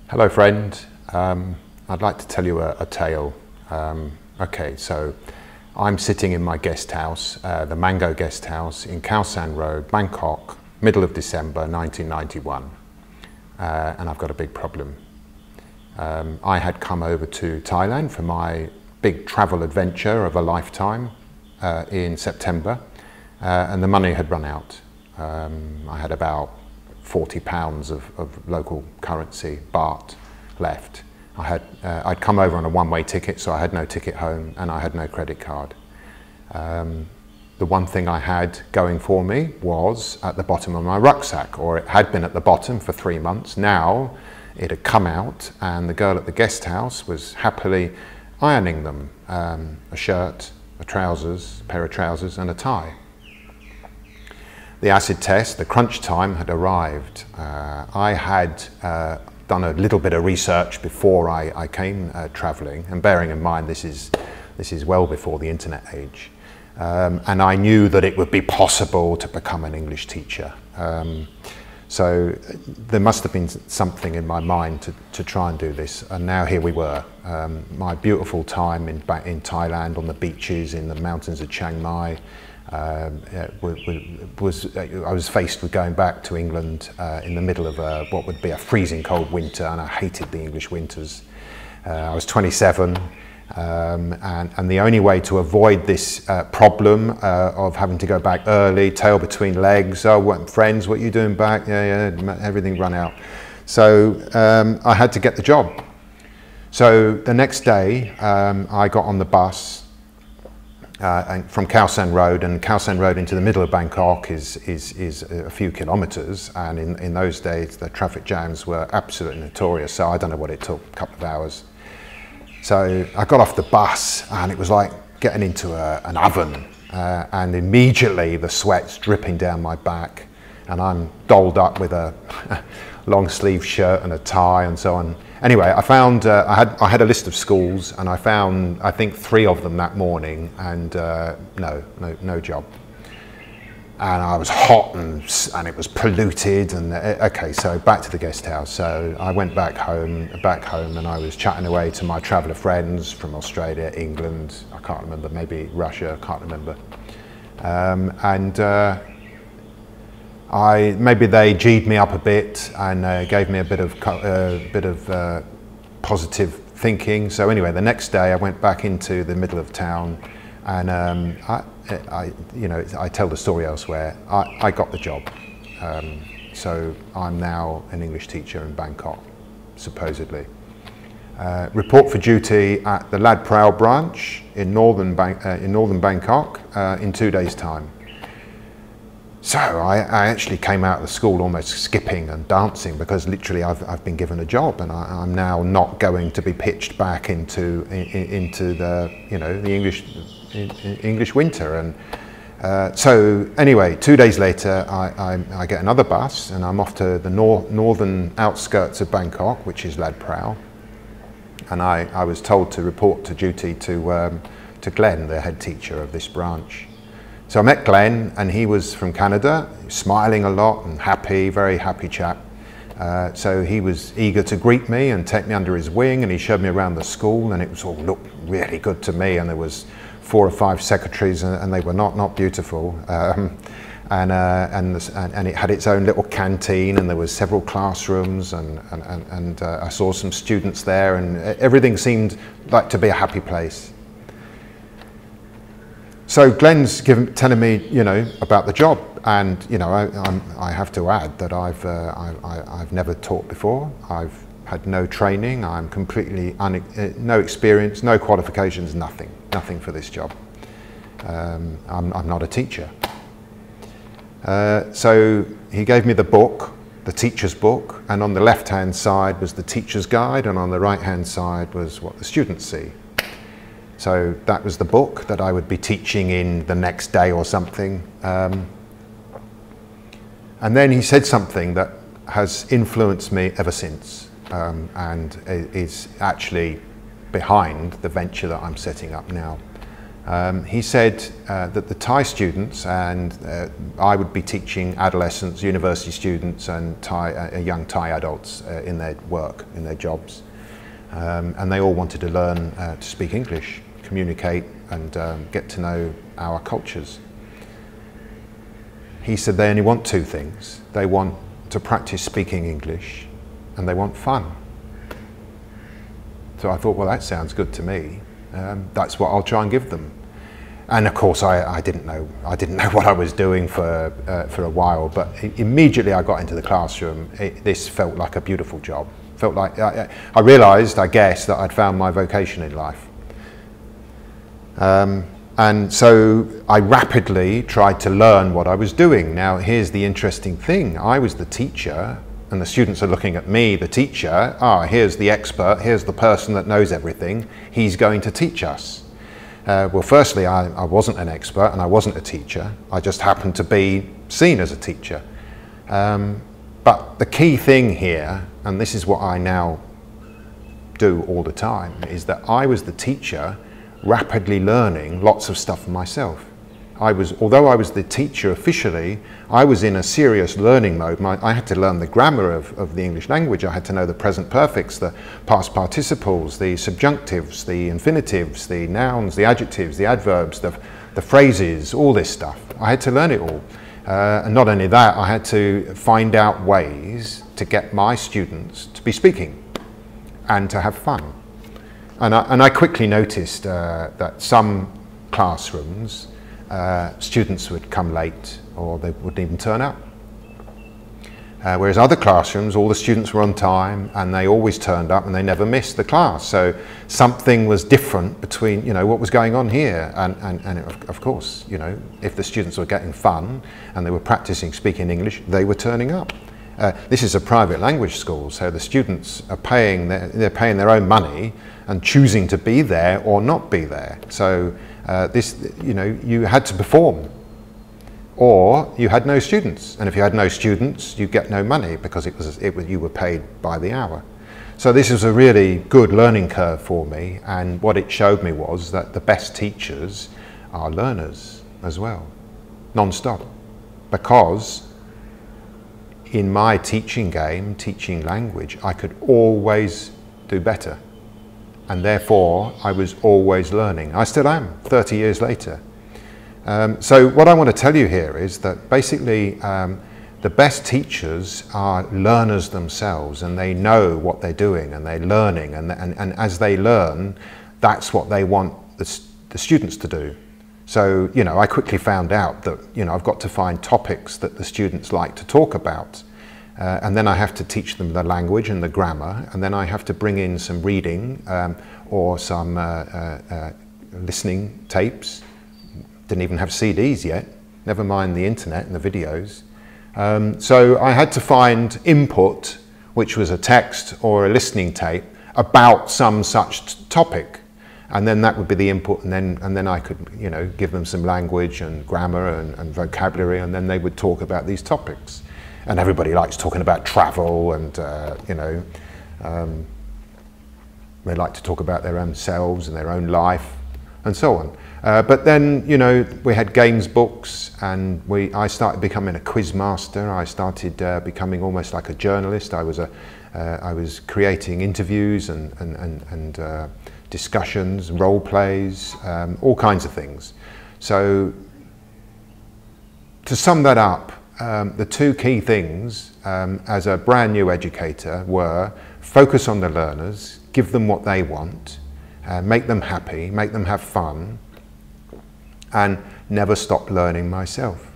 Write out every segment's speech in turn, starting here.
Hello friend, I'd like to tell you a tale. Okay, so I'm sitting in my guest house, the Mango Guest House in Khao San Road, Bangkok, middle of December 1991, and I've got a big problem. I had come over to Thailand for my big travel adventure of a lifetime in September, and the money had run out. I had about £40 of local currency, baht, left. I'd come over on a one-way ticket, so I had no ticket home and I had no credit card. The one thing I had going for me was at the bottom of my rucksack, or it had been at the bottom for 3 months. Now it had come out and the girl at the guest house was happily ironing them, a shirt, a pair of trousers and a tie. The acid test, the crunch time had arrived. I had done a little bit of research before I came travelling, and bearing in mind this is well before the internet age, and I knew that it would be possible to become an English teacher. So there must have been something in my mind to try and do this, and now here we were. My beautiful time in Thailand on the beaches in the mountains of Chiang Mai. I was faced with going back to England in the middle of what would be a freezing cold winter, and I hated the English winters. I was 27, and the only way to avoid this problem of having to go back early, tail between legs, oh, what, friends, what are you doing back? Yeah, everything run out. So I had to get the job. So the next day I got on the bus from Khao San Road, and Khao San Road into the middle of Bangkok is a few kilometres, and in those days the traffic jams were absolutely notorious, so I don't know what it took, a couple of hours. So I got off the bus and it was like getting into an oven, and immediately the sweat's dripping down my back and I'm dolled up with a long sleeve shirt and a tie and so on. Anyway, I found, I had a list of schools, and I found, I think, 3 of them that morning, and no job. And I was hot and it was polluted, and okay, so back to the guest house. So I went back home, and I was chatting away to my traveller friends from Australia, England, I can't remember, maybe Russia, I can't remember. Maybe they G'd me up a bit and gave me a bit of positive thinking. So anyway, the next day I went back into the middle of town, and I tell the story elsewhere. I got the job, so I'm now an English teacher in Bangkok, supposedly. Report for duty at the Lad Prao branch in northern Bangkok in 2 days' time. So I actually came out of the school almost skipping and dancing, because literally I've been given a job, and I'm now not going to be pitched back into the the English winter. And so anyway, 2 days later I get another bus, and I'm off to the northern outskirts of Bangkok, which is Lad Prao, and I was told to report to duty to Glenn, the head teacher of this branch. So I met Glenn, and he was from Canada, smiling a lot and happy, very happy chap. So he was eager to greet me and take me under his wing, and he showed me around the school, and it was all looked really good to me, and there was 4 or 5 secretaries, and they were not beautiful. And it had its own little canteen, and there was several classrooms, and I saw some students there, and everything seemed like to be a happy place. So Glenn's telling me, about the job, and I have to add that I've never taught before. I've had no training. I'm completely no experience, no qualifications, nothing for this job. I'm not a teacher. So he gave me the book, the teacher's book, and on the left-hand side was the teacher's guide, and on the right-hand side was what the students see. So that was the book that I would be teaching in the next day or something. And then he said something that has influenced me ever since, and is actually behind the venture that I'm setting up now. He said that the Thai students, and I would be teaching adolescents, university students and young Thai adults in their work, in their jobs, and they all wanted to learn to speak English, communicate and get to know our cultures. He said they only want two things. They want to practice speaking English and they want fun. So I thought, well, that sounds good to me. That's what I'll try and give them. And of course, I didn't know what I was doing for a while. But immediately I got into the classroom, this felt like a beautiful job. Felt like I realised, I guess, that I'd found my vocation in life. And so I rapidly tried to learn what I was doing. Now, here's the interesting thing: I was the teacher. And the students are looking at me, the teacher. Here's the expert, here's the person that knows everything. He's going to teach us. Well, firstly, I wasn't an expert and I wasn't a teacher. I just happened to be seen as a teacher. But the key thing here, and this is what I now do all the time, is that I was the teacher rapidly learning lots of stuff for myself. Although I was the teacher officially, I was in a serious learning mode. I had to learn the grammar of the English language. I had to know the present perfects, the past participles, the subjunctives, the infinitives, the nouns, the adjectives, the adverbs, the phrases, all this stuff. I had to learn it all. And not only that, I had to find out ways to get my students to be speaking and to have fun. And I quickly noticed that some classrooms, students would come late or they wouldn't even turn up. Whereas other classrooms, all the students were on time and they always turned up and they never missed the class. So something was different between, what was going on here. And of course, if the students were getting fun and they were practicing speaking English, they were turning up. This is a private language school, so the students are they're paying their own money and choosing to be there or not be there. So you had to perform, or you had no students. And if you had no students, you get no money because you were paid by the hour. So this was a really good learning curve for me. And what it showed me was that the best teachers are learners as well, non-stop. Because in my teaching game, teaching language, I could always do better. And therefore, I was always learning. I still am, 30 years later. So what I want to tell you here is that basically the best teachers are learners themselves, and they know what they're doing and they're learning. And as they learn, that's what they want the students to do. So, I quickly found out that, I've got to find topics that the students like to talk about. And then I have to teach them the language and the grammar, and then I have to bring in some reading or some listening tapes. Didn't even have CDs yet, never mind the internet and the videos. So I had to find input, which was a text or a listening tape about some such topic. And then that would be the input, and then I could, give them some language and grammar and vocabulary, and then they would talk about these topics. And everybody likes talking about travel, and they like to talk about their own selves and their own life, and so on. But then, we had games books, and I started becoming a quiz master. I started becoming almost like a journalist. I was creating interviews and discussions, role plays, all kinds of things. So to sum that up, the two key things as a brand new educator were focus on the learners, give them what they want, make them happy, make them have fun, and never stop learning myself.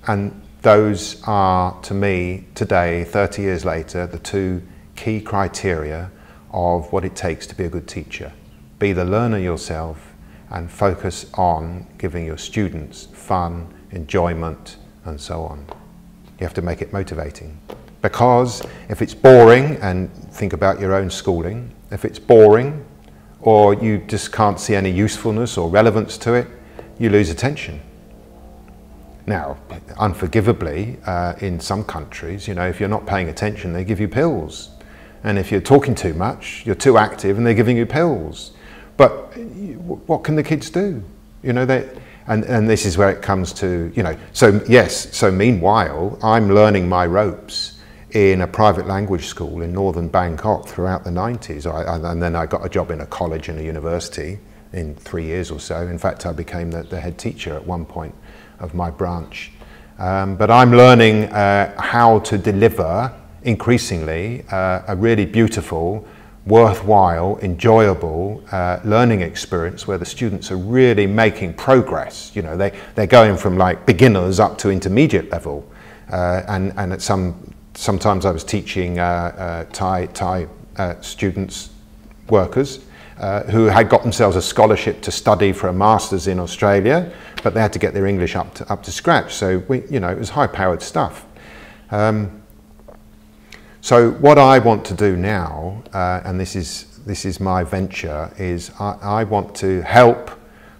And those are, to me, today, 30 years later, the two key criteria of what it takes to be a good teacher. Be the learner yourself and focus on giving your students fun, enjoyment, and so on. You have to make it motivating. Because if it's boring, and think about your own schooling, if it's boring or you just can't see any usefulness or relevance to it, you lose attention. Now, unforgivably, in some countries, if you're not paying attention, they give you pills. And if you're talking too much, you're too active and they're giving you pills. But what can the kids do? You know, and this is where it comes to, you know, so yes, so meanwhile, I'm learning my ropes in a private language school in northern Bangkok throughout the 90s. And then I got a job in a college and a university in 3 years or so. In fact, I became the head teacher at one point of my branch. But I'm learning how to deliver increasingly a really beautiful, worthwhile, enjoyable learning experience where the students are really making progress. You know, they're going from like beginners up to intermediate level. And at sometimes I was teaching Thai students, workers, who had got themselves a scholarship to study for a master's in Australia, but they had to get their English up to scratch. So you know, it was high-powered stuff. So what I want to do now, and this is my venture, is I want to help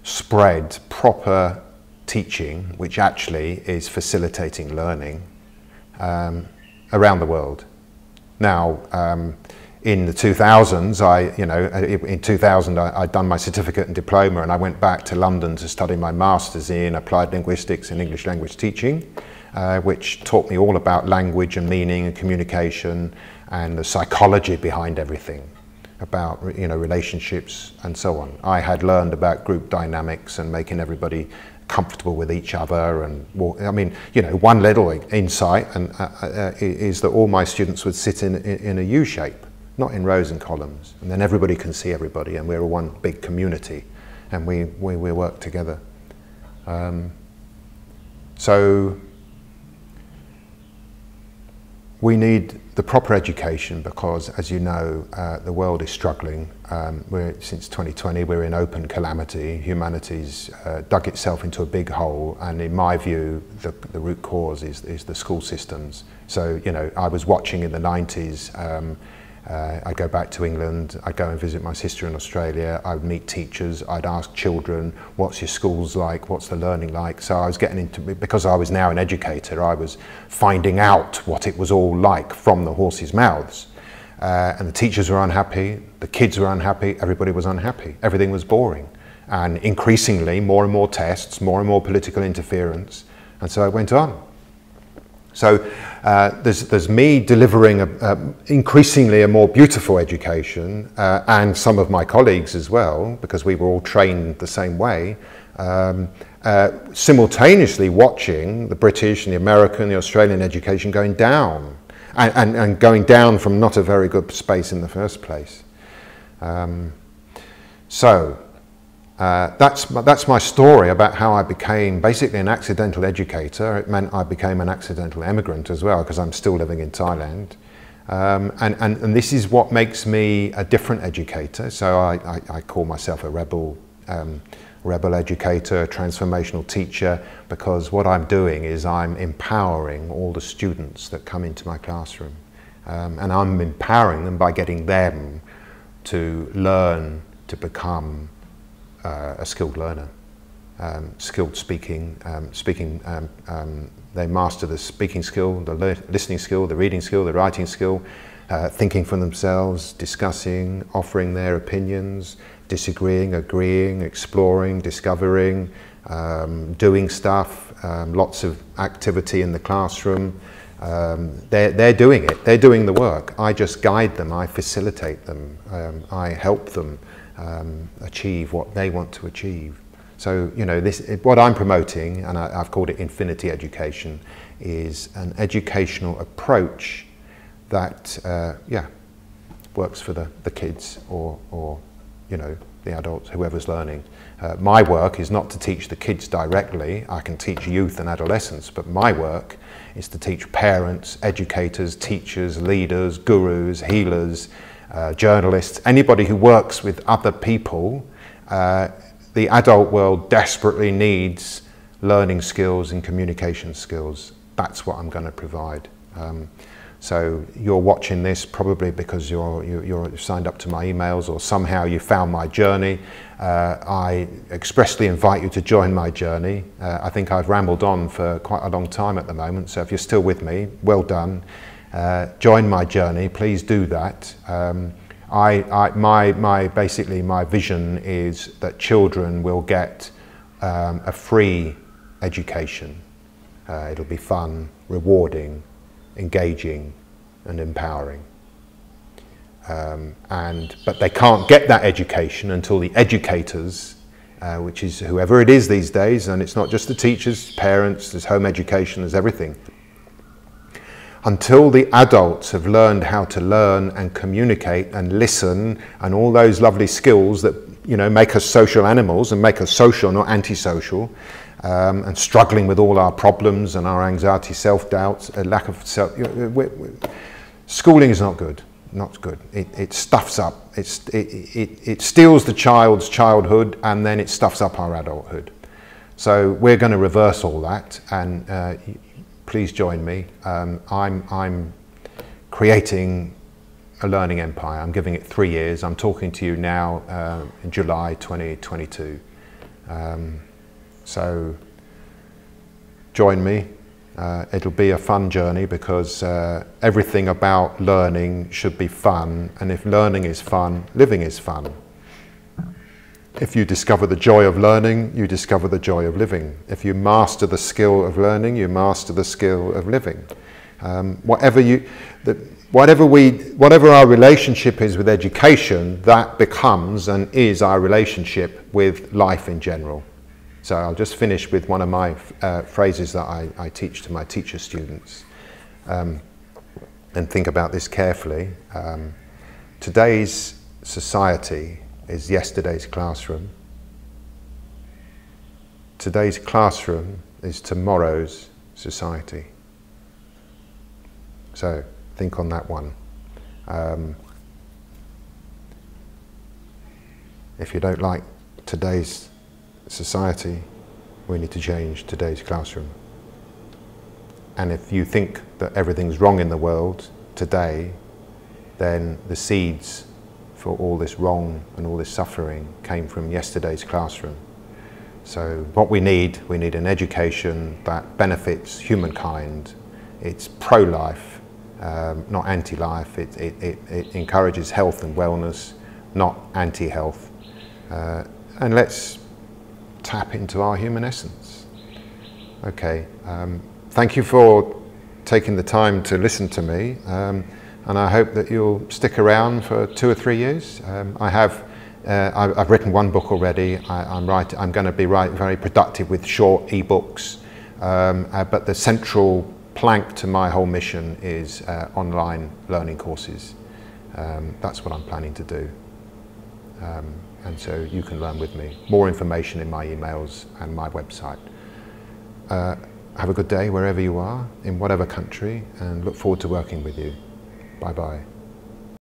spread proper teaching, which actually is facilitating learning around the world. Now, in the 2000s, in 2000, I'd done my certificate and diploma, and I went back to London to study my master's in applied linguistics and English language teaching, which taught me all about language and meaning and communication and the psychology behind everything, about, you know, relationships and so on. I had learned about group dynamics and making everybody comfortable with each other, and I mean, you know, one little insight is that all my students would sit in a U shape, not in rows and columns, and then everybody can see everybody, and we're one big community, and we work together. So we need the proper education because, as you know, the world is struggling. Since 2020, we're in open calamity. Humanity's dug itself into a big hole, and in my view, the root cause is the school systems. So, you know, I was watching in the 90s. I go back to England, I go and visit my sister in Australia, I would meet teachers, I'd ask children, what's your schools like, what's the learning like? So I was getting into, because I was now an educator, I was finding out what it was all like from the horses' mouths. And the teachers were unhappy, the kids were unhappy, everybody was unhappy, everything was boring. And increasingly, more and more tests, more and more political interference, and so it went on. So there's me delivering increasingly a more beautiful education, and some of my colleagues as well, because we were all trained the same way, simultaneously watching the British and the American, the Australian education going down, and going down from not a very good space in the first place. That's my story about how I became basically an accidental educator. It meant I became an accidental emigrant as well, because I'm still living in Thailand. And this is what makes me a different educator. So I call myself a rebel educator, a transformational teacher, because what I'm doing is I'm empowering all the students that come into my classroom. And I'm empowering them by getting them to learn to become a skilled learner, skilled speaking. They master the speaking skill, the listening skill, the reading skill, the writing skill, thinking for themselves, discussing, offering their opinions, disagreeing, agreeing, exploring, discovering, doing stuff, lots of activity in the classroom. They're doing it, they're doing the work. I just guide them, I facilitate them, I help them achieve what they want to achieve. So, you know, what I'm promoting, and I've called it infinity education, is an educational approach that, works for the kids or, you know, the adults, whoever's learning. My work is not to teach the kids directly. I can teach youth and adolescents, but my work is to teach parents, educators, teachers, leaders, gurus, healers, journalists, anybody who works with other people. The adult world desperately needs learning skills and communication skills. That's what I'm going to provide. So you're watching this probably because you're signed up to my emails, or somehow you found my journey. I expressly invite you to join my journey. I think I've rambled on for quite a long time at the moment, so if you're still with me, well done. Join my journey, please do that. Basically my vision is that children will get a free education. It'll be fun, rewarding, engaging and empowering. But they can't get that education until the educators, which is whoever it is these days, and it's not just the teachers, parents, there's home education, there's everything. Until the adults have learned how to learn and communicate and listen and all those lovely skills that, you know, make us social animals and make us social, not antisocial, and struggling with all our problems and our anxiety, self-doubt, a lack of schooling is not good. Not good. It stuffs up. It steals the child's childhood and then it stuffs up our adulthood. So we're going to reverse all that, and please join me. I'm creating a learning empire. I'm giving it 3 years. I'm talking to you now in July 2022. So join me. It'll be a fun journey because everything about learning should be fun, and if learning is fun, living is fun. If you discover the joy of learning, you discover the joy of living. If you master the skill of learning, you master the skill of living. Whatever our relationship is with education, that becomes and is our relationship with life in general. So I'll just finish with one of my phrases that I teach to my teacher students, and think about this carefully. Today's society is yesterday's classroom. Today's classroom is tomorrow's society. So think on that one. If you don't like today's society, we need to change today's classroom. And if you think that everything's wrong in the world today, then the seeds for all this wrong and all this suffering came from yesterday's classroom. So what we need an education that benefits humankind. It's pro-life, not anti-life. It encourages health and wellness, not anti-health. And let's tap into our human essence. Okay, thank you for taking the time to listen to me, and I hope that you'll stick around for 2 or 3 years. I've written 1 book already. I'm going to be very productive with short e-books, but the central plank to my whole mission is online learning courses. That's what I'm planning to do. And so you can learn with me. More information in my emails and my website. Have a good day wherever you are, in whatever country, and look forward to working with you. Bye-bye.